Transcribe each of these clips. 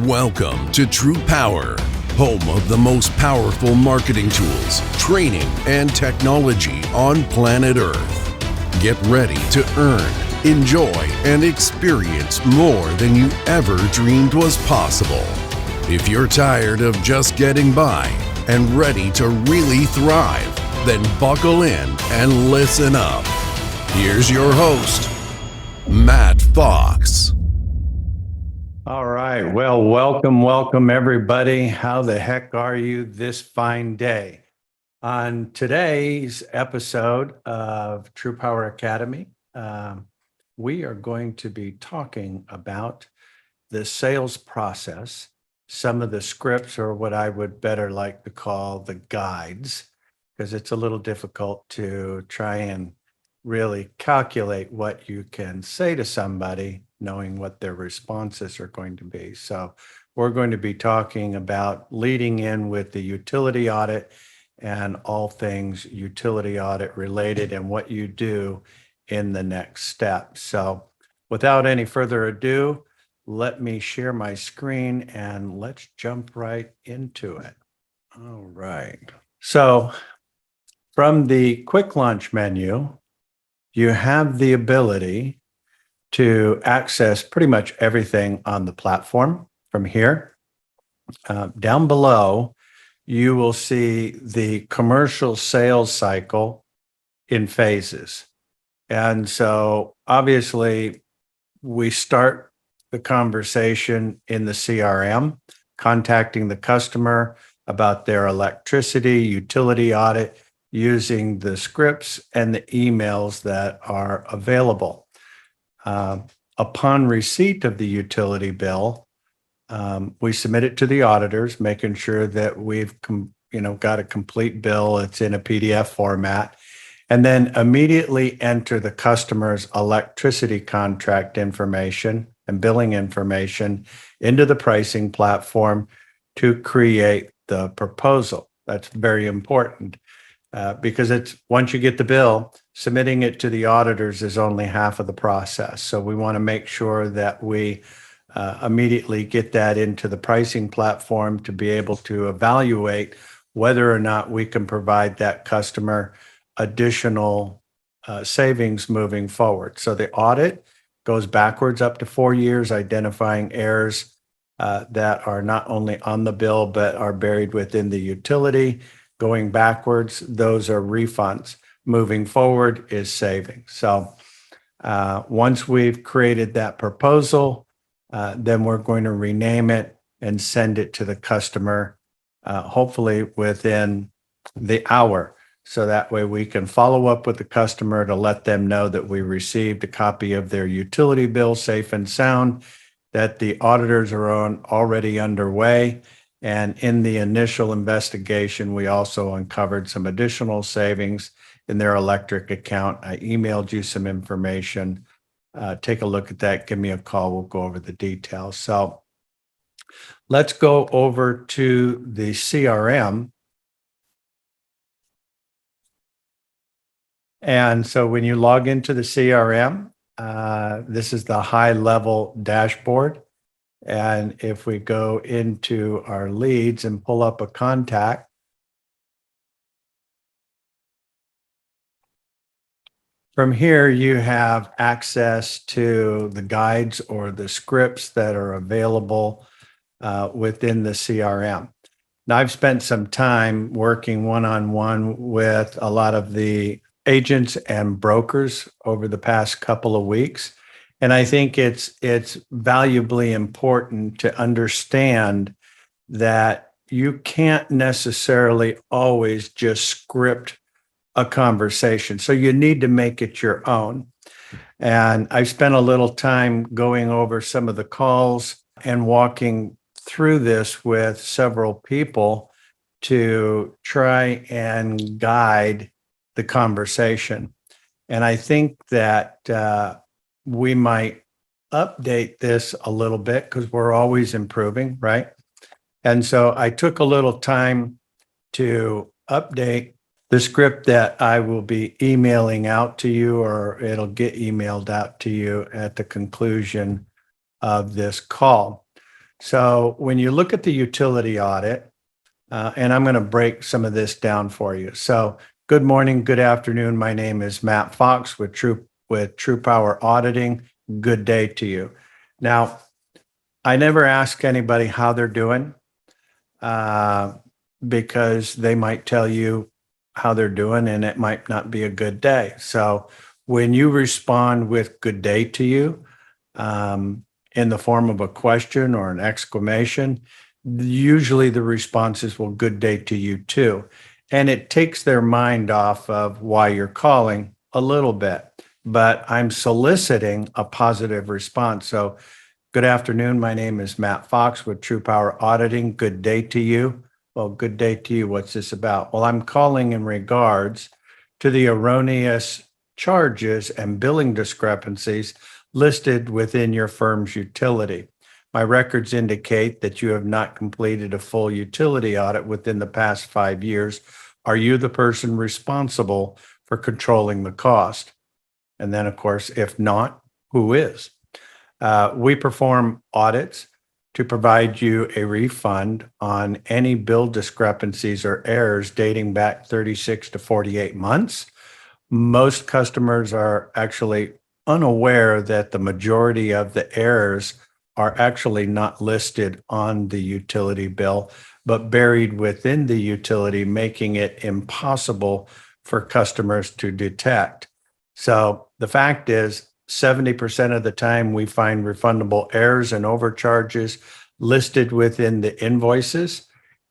Welcome to TruPowur, home of the most powerful marketing tools, training, and technology on planet Earth. Get ready to earn, enjoy, and experience more than you ever dreamed was possible. If you're tired of just getting by and ready to really thrive, then buckle in and listen up. Here's your host, Matt Fox. All right. Well, welcome everybody. How the heck are you this fine day? On today's episode of TruPowur Academy, we are going to be talking about the sales process, some of the scripts, or what I would better like to call the guides, because it's a little difficult to try and really calculate what you can say to somebody knowing what their responses are going to be. So we're going to be talking about leading in with the utility audit and all things utility audit related and what you do in the next step. So without any further ado, let me share my screen and let's jump right into it. All right. So from the quick launch menu, you have the ability to access pretty much everything on the platform from here. Down below, you will see the commercial sales cycle in phases. And so obviously, we start the conversation in the CRM, contacting the customer about their electricity, utility audit, using the scripts and the emails that are available. Upon receipt of the utility bill, we submit it to the auditors, making sure that we've got a complete bill. It's in a PDF format, and then immediately enter the customer's electricity contract information and billing information into the pricing platform to create the proposal. That's very important. Because it's once you get the bill, submitting it to the auditors is only half of the process. So we want to make sure that we immediately get that into the pricing platform to be able to evaluate whether or not we can provide that customer additional savings moving forward. So the audit goes backwards up to 4 years, identifying errors that are not only on the bill, but are buried within the utility. Going backwards, those are refunds. Moving forward is savings. So once we've created that proposal, then we're going to rename it and send it to the customer, hopefully within the hour. So that way we can follow up with the customer to let them know that we received a copy of their utility bill safe and sound, that the auditors are already underway. And in the initial investigation, we also uncovered some additional savings in their electric account. I emailed you some information. Take a look at that. Give me a call. We'll go over the details. So let's go over to the CRM. And so when you log into the CRM, this is the high-level dashboard. And if we go into our leads and pull up a contact, from here you have access to the guides or the scripts that are available within the CRM. Now, I've spent some time working one-on-one with a lot of the agents and brokers over the past couple of weeks. And I think it's valuably important to understand that you can't necessarily always just script a conversation. So you need to make it your own. And I've spent a little time going over some of the calls and walking through this with several people to try and guide the conversation. And I think that we might update this a little bit because we're always improving, right? And so I took a little time to update the script that I will be emailing out to you, or it'll get emailed out to you at the conclusion of this call. So when you look at the utility audit, and I'm going to break some of this down for you. So good morning, good afternoon. My name is Matt Fox with TruPowur Auditing. Good day to you. Now, I never ask anybody how they're doing because they might tell you how they're doing and it might not be a good day. So when you respond with good day to you in the form of a question or an exclamation, usually the response is, well, good day to you too. And it takes their mind off of why you're calling a little bit, but I'm soliciting a positive response. So good afternoon. My name is Matt Fox with TruPowur Auditing. Good day to you. Well, good day to you. What's this about? Well, I'm calling in regards to the erroneous charges and billing discrepancies listed within your firm's utility. My records indicate that you have not completed a full utility audit within the past 5 years. Are you the person responsible for controlling the cost? And then, of course, if not, who is? We perform audits to provide you a refund on any bill discrepancies or errors dating back 36 to 48 months. Most customers are actually unaware that the majority of the errors are actually not listed on the utility bill, but buried within the utility, making it impossible for customers to detect. So the fact is, 70% of the time we find refundable errors and overcharges listed within the invoices,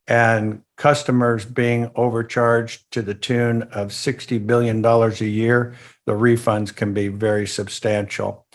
and customers being overcharged to the tune of $60 billion a year. The refunds can be very substantial.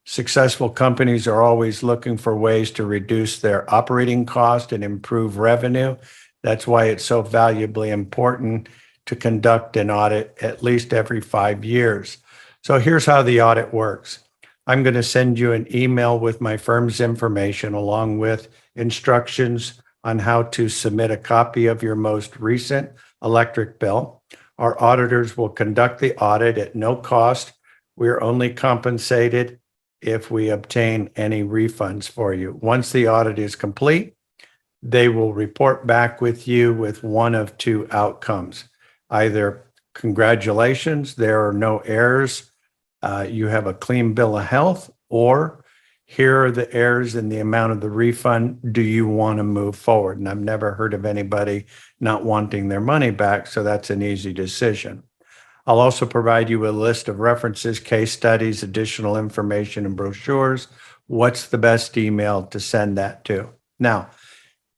Successful companies are always looking for ways to reduce their operating cost and improve revenue. That's why it's so valuably important to conduct an audit at least every 5 years. So here's how the audit works. I'm going to send you an email with my firm's information along with instructions on how to submit a copy of your most recent electric bill. Our auditors will conduct the audit at no cost. We're only compensated if we obtain any refunds for you. Once the audit is complete, they will report back with you with one of two outcomes. Either congratulations, there are no errors, you have a clean bill of health, or here are the errors and the amount of the refund. Do you want to move forward? And I've never heard of anybody not wanting their money back, so that's an easy decision. I'll also provide you a list of references, case studies, additional information, and brochures. What's the best email to send that to? Now,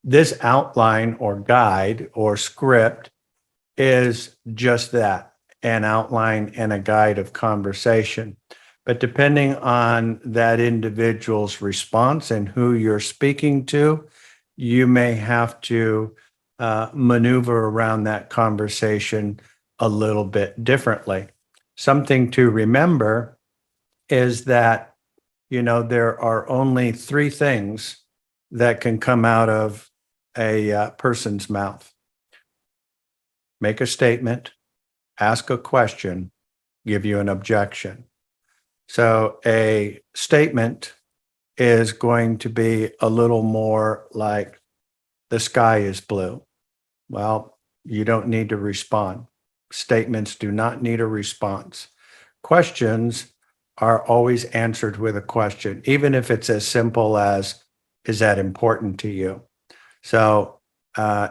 this outline or guide or script is just that, an outline and a guide of conversation. But depending on that individual's response and who you're speaking to, you may have to maneuver around that conversation a little bit differently. Something to remember is that, there are only 3 things that can come out of a person's mouth: make a statement, ask a question, give you an objection. So a statement is going to be a little more like, the sky is blue. Well, you don't need to respond. Statements do not need a response. Questions are always answered with a question, even if it's as simple as, is that important to you? So,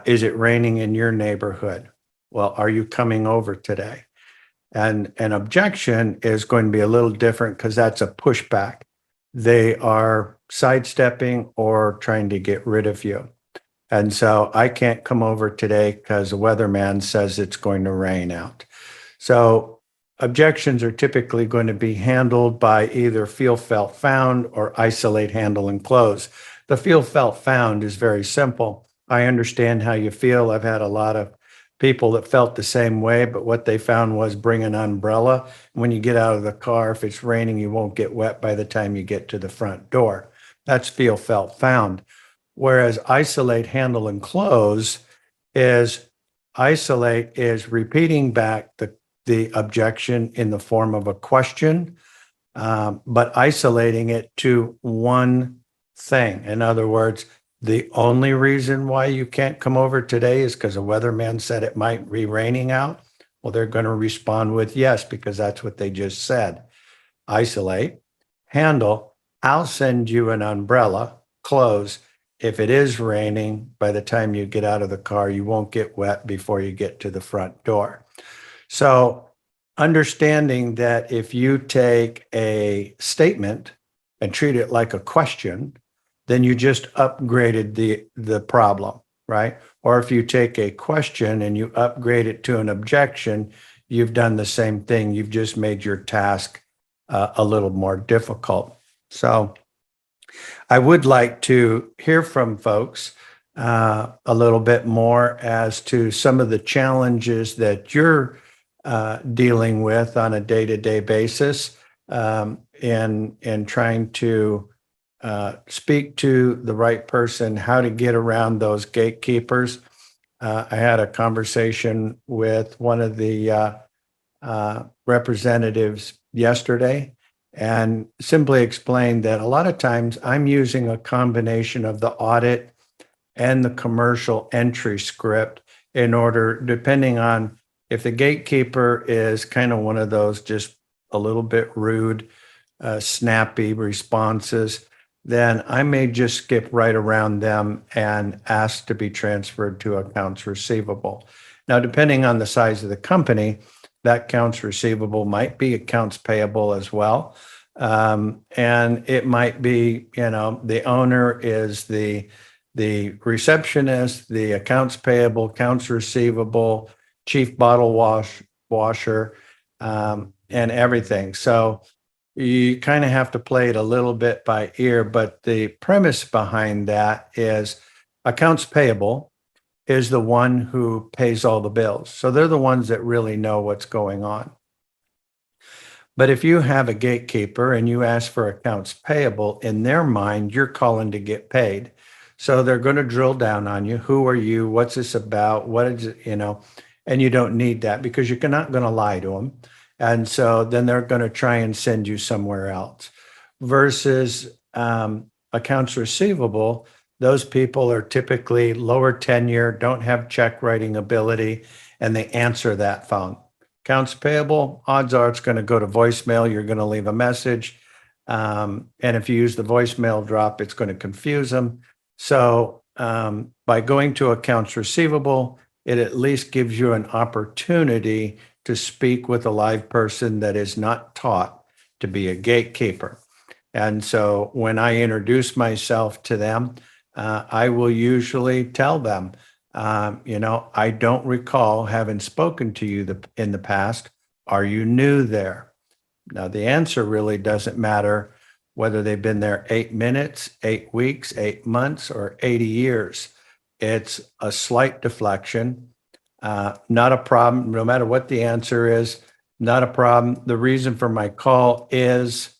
is it raining in your neighborhood? Well, are you coming over today? And an objection is going to be a little different because that's a pushback. They are sidestepping or trying to get rid of you. And so I can't come over today because the weatherman says it's going to rain out. So objections are typically going to be handled by either feel, felt, found, or isolate, handle, and close. The feel, felt, found is very simple. I understand how you feel. I've had a lot of people that felt the same way, but what they found was bring an umbrella. When you get out of the car, if it's raining, you won't get wet by the time you get to the front door. That's feel, felt, found. Whereas isolate, handle, and close is repeating back the objection in the form of a question, but isolating it to one thing. In other words, the only reason why you can't come over today is because a weatherman said it might be raining out. Well, they're going to respond with yes, because that's what they just said. Isolate, handle, I'll send you an umbrella, close. If it is raining, by the time you get out of the car, you won't get wet before you get to the front door. So understanding that if you take a statement and treat it like a question, then you just upgraded the problem, right? Or if you take a question and you upgrade it to an objection, you've done the same thing. You've just made your task a little more difficult. So I would like to hear from folks a little bit more as to some of the challenges that you're dealing with on a day-to-day basis in trying to speak to the right person, how to get around those gatekeepers. I had a conversation with one of the representatives yesterday and simply explained that a lot of times I'm using a combination of the audit and the commercial entry script in order, depending on if the gatekeeper is kind of one of those just a little bit rude, snappy responses, then I may just skip right around them and ask to be transferred to accounts receivable. Now, depending on the size of the company, that accounts receivable might be accounts payable as well. And it might be, the owner is the receptionist, the accounts payable, accounts receivable, chief bottle washer, and everything. So you kind of have to play it a little bit by ear, but the premise behind that is accounts payable is the one who pays all the bills. So they're the ones that really know what's going on. But if you have a gatekeeper and you ask for accounts payable, in their mind, you're calling to get paid. So they're going to drill down on you. Who are you? What's this about? What is it, and you don't need that because you're not going to lie to them. And so then they're going to try and send you somewhere else versus accounts receivable. Those people are typically lower tenure, don't have check writing ability, and they answer that phone. Accounts payable, odds are it's going to go to voicemail. You're going to leave a message. And if you use the voicemail drop, it's going to confuse them. So by going to accounts receivable, it at least gives you an opportunity to speak with a live person that is not taught to be a gatekeeper. And so when I introduce myself to them, I will usually tell them, I don't recall having spoken to you in the past. Are you new there? Now, the answer really doesn't matter whether they've been there 8 minutes, 8 weeks, 8 months, or 80 years. It's a slight deflection. Not a problem, no matter what the answer is, not a problem. The reason for my call is,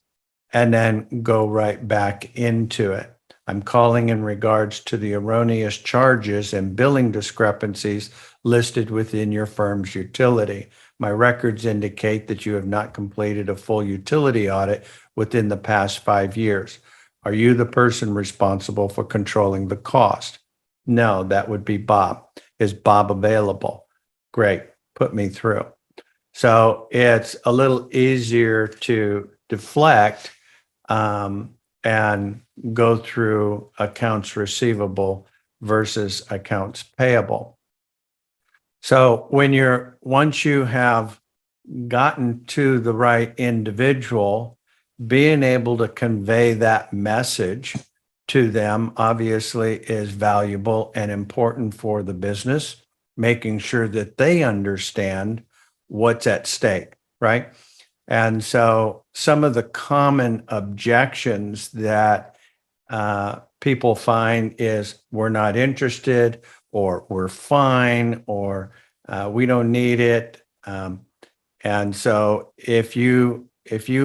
and then go right back into it. I'm calling in regards to the erroneous charges and billing discrepancies listed within your firm's utility. My records indicate that you have not completed a full utility audit within the past 5 years. Are you the person responsible for controlling the cost? No, that would be Bob. Is Bob available? Great, put me through. So it's a little easier to deflect and go through accounts receivable versus accounts payable. So once you have gotten to the right individual, being able to convey that message to them obviously is valuable and important for the business, making sure that they understand what's at stake, right? And so some of the common objections that people find is we're not interested, or we're fine, or we don't need it. And so if you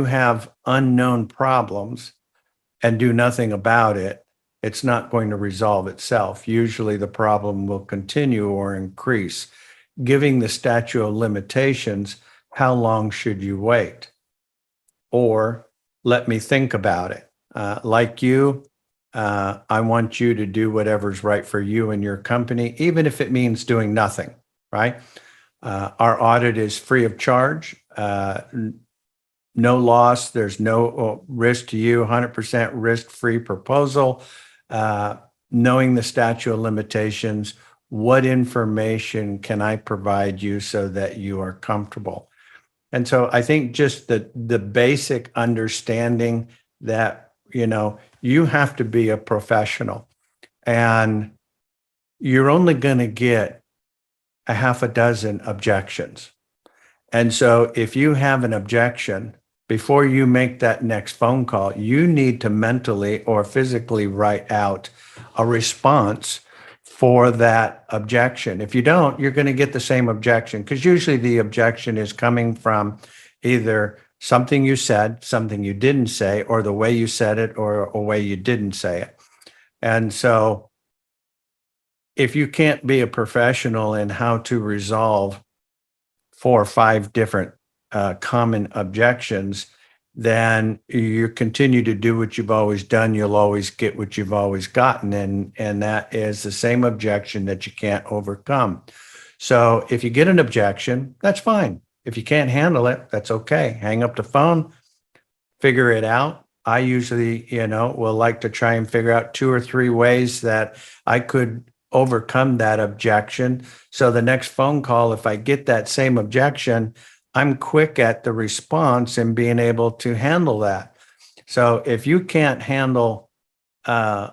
have unknown problems and do nothing about it, it's not going to resolve itself. Usually the problem will continue or increase. Giving the statute of limitations, how long should you wait? Or let me think about it. Like you, I want you to do whatever's right for you and your company, even if it means doing nothing, right? Our audit is free of charge, no loss. There's no risk to you, 100% risk-free proposal. Knowing the statute of limitations, what information can I provide you so that you are comfortable? And so I think just the basic understanding that, you have to be a professional, and you're only going to get a half a dozen objections. And so if you have an objection, before you make that next phone call, you need to mentally or physically write out a response for that objection. If you don't, you're going to get the same objection, because usually the objection is coming from either something you said, something you didn't say, or the way you said it, or a way you didn't say it. And so if you can't be a professional in how to resolve 4 or 5 different common objections, then you continue to do what you've always done. You'll always get what you've always gotten. And that is the same objection that you can't overcome. So if you get an objection, that's fine. If you can't handle it, that's okay. Hang up the phone, figure it out. I usually, will like to try and figure out 2 or 3 ways that I could overcome that objection. So the next phone call, if I get that same objection, I'm quick at the response and being able to handle that. So if you can't handle a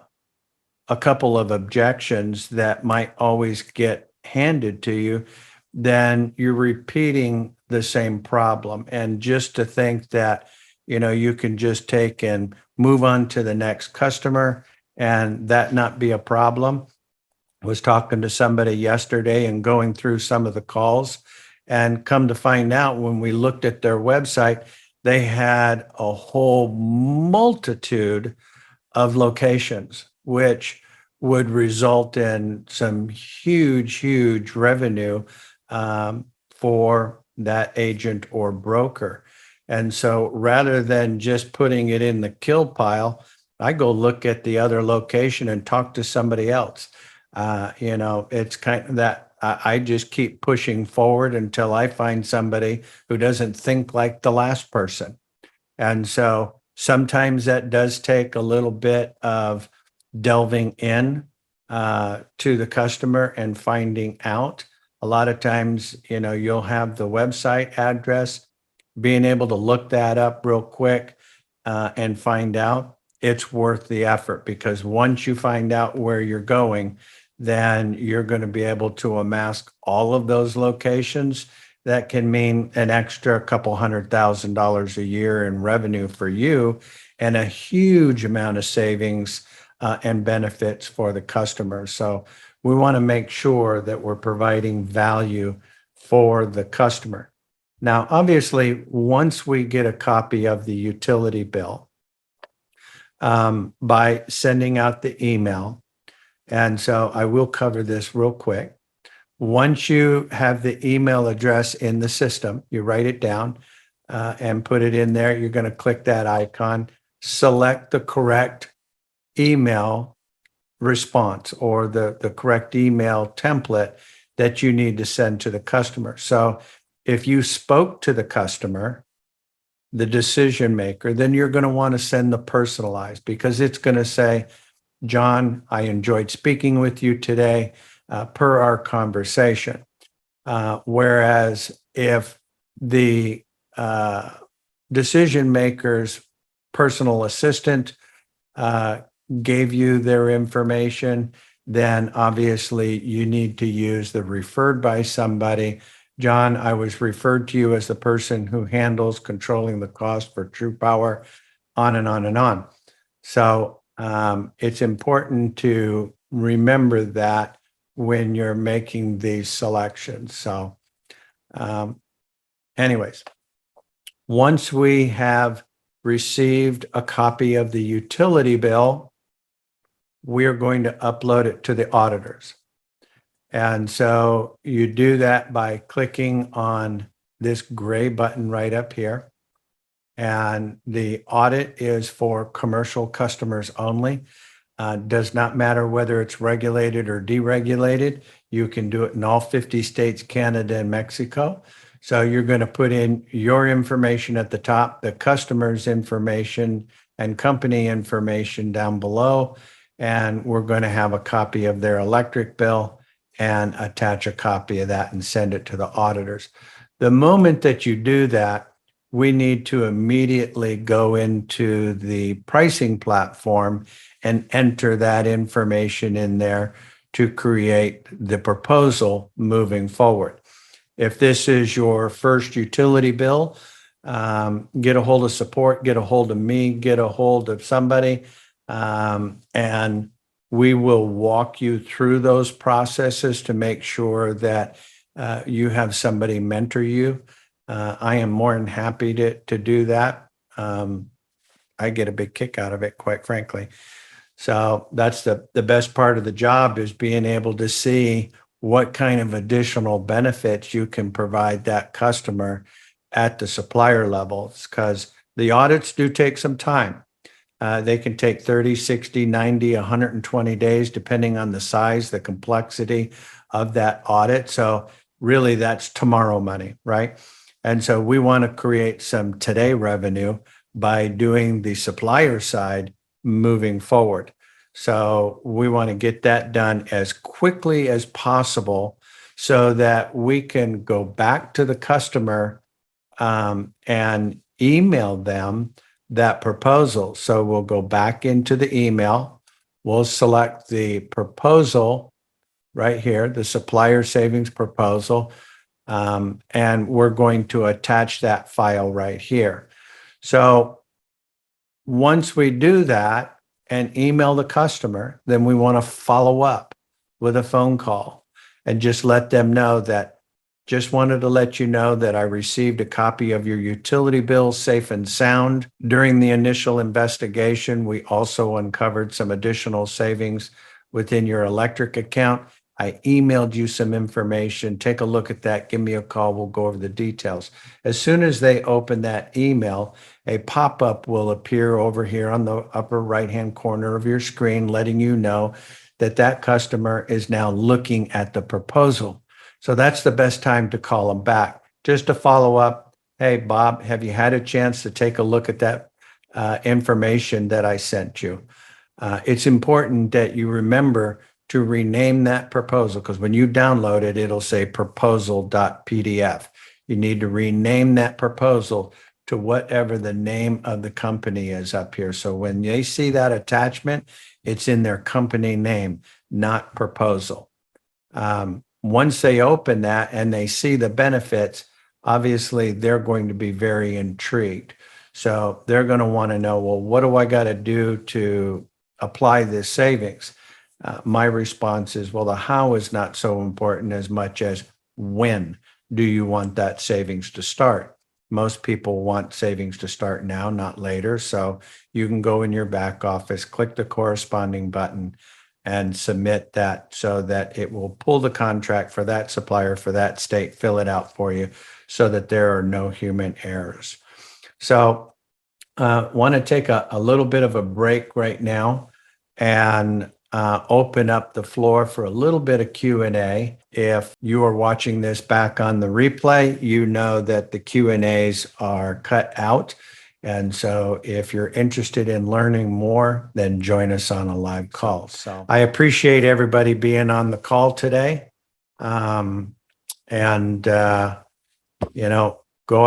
couple of objections that might always get handed to you, then you're repeating the same problem. And just to think that, you can just take and move on to the next customer and that not be a problem. I was talking to somebody yesterday and going through some of the calls, and come to find out, when we looked at their website, they had a whole multitude of locations, which would result in some huge revenue for that agent or broker. And so rather than just putting it in the kill pile, I go look at the other location and talk to somebody else. It's kind of that I just keep pushing forward until I find somebody who doesn't think like the last person. And so sometimes that does take a little bit of delving in to the customer and finding out. A lot of times, you'll have the website address, being able to look that up real quick and find out. It's worth the effort, because once you find out where you're going, then you're going to be able to amass all of those locations. That can mean an extra couple $100,000 a year in revenue for you, and a huge amount of savings and benefits for the customer. So we want to make sure that we're providing value for the customer. Now, obviously, once we get a copy of the utility bill, by sending out the email, and so I will cover this real quick. Once you have the email address in the system, you write it down and put it in there. You're going to click that icon, select the correct email response, or the correct email template that you need to send to the customer. So if you spoke to the customer, the decision maker, then you're going to want to send the personalized, because it's going to say, John, I enjoyed speaking with you today per our conversation. Whereas if the decision maker's personal assistant gave you their information, then obviously you need to use the referred by somebody. John, I was referred to you as the person who handles controlling the cost for TruPowur, on and on and on. So it's important to remember that when you're making these selections. So anyways, once we have received a copy of the utility bill, we're going to upload it to the auditors. And so you do that by clicking on this gray button right up here. And the audit is for commercial customers only. Does not matter whether it's regulated or deregulated. You can do it in all 50 states, Canada, and Mexico. So you're going to put in your information at the top, the customer's information and company information down below. And we're going to have a copy of their electric bill and attach a copy of that and send it to the auditors. The moment that you do that, we need to immediately go into the pricing platform and enter that information in there to create the proposal moving forward. If this is your first utility bill, get a hold of support, get a hold of me, get a hold of somebody, and we will walk you through those processes to make sure that you have somebody mentor you. I am more than happy to do that. I get a big kick out of it, quite frankly. So that's the best part of the job, is being able to see what kind of additional benefits you can provide that customer at the supplier levels, because the audits do take some time. They can take 30, 60, 90, 120 days, depending on the size, the complexity of that audit. So really that's tomorrow money, right? And so we want to create some today revenue by doing the supplier side moving forward. So we want to get that done as quickly as possible so that we can go back to the customer and email them that proposal. So we'll go back into the email. We'll select the proposal right here, the supplier savings proposal, and we're going to attach that file right here. So once we do that and email the customer, then we want to follow up with a phone call and just let them know that just wanted to let you know that I received a copy of your utility bill safe and sound. During the initial investigation, we also uncovered some additional savings within your electric account. I emailed you some information. Take a look at that. Give me a call. We'll go over the details. As soon as they open that email, a pop-up will appear over here on the upper right-hand corner of your screen, letting you know that that customer is now looking at the proposal. So that's the best time to call them back, just to follow up. Hey, Bob, have you had a chance to take a look at that information that I sent you? It's important that you remember to rename that proposal, because when you download it, it'll say proposal.pdf. You need to rename that proposal to whatever the name of the company is up here. So when they see that attachment, it's in their company name, not proposal. Once they open that and they see the benefits, obviously they're going to be very intrigued. So they're going to want to know, well, what do I got to do to apply this savings? My response is, well, the how is not so important as much as when do you want that savings to start? Most people want savings to start now, not later. So you can go in your back office, click the corresponding button, and submit that so that it will pull the contract for that supplier for that state, fill it out for you so that there are no human errors. So want to take a little bit of a break right now and open up the floor for a little bit of Q&A. If you are watching this back on the replay, you know that the Q&As are cut out. And so if you're interested in learning more, then join us on a live call. So I appreciate everybody being on the call today. Go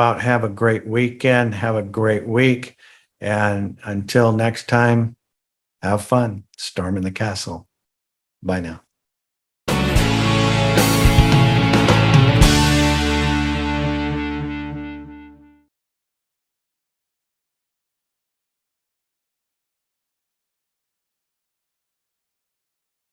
out, have a great weekend, have a great week. And until next time, have fun storming the castle. Bye now.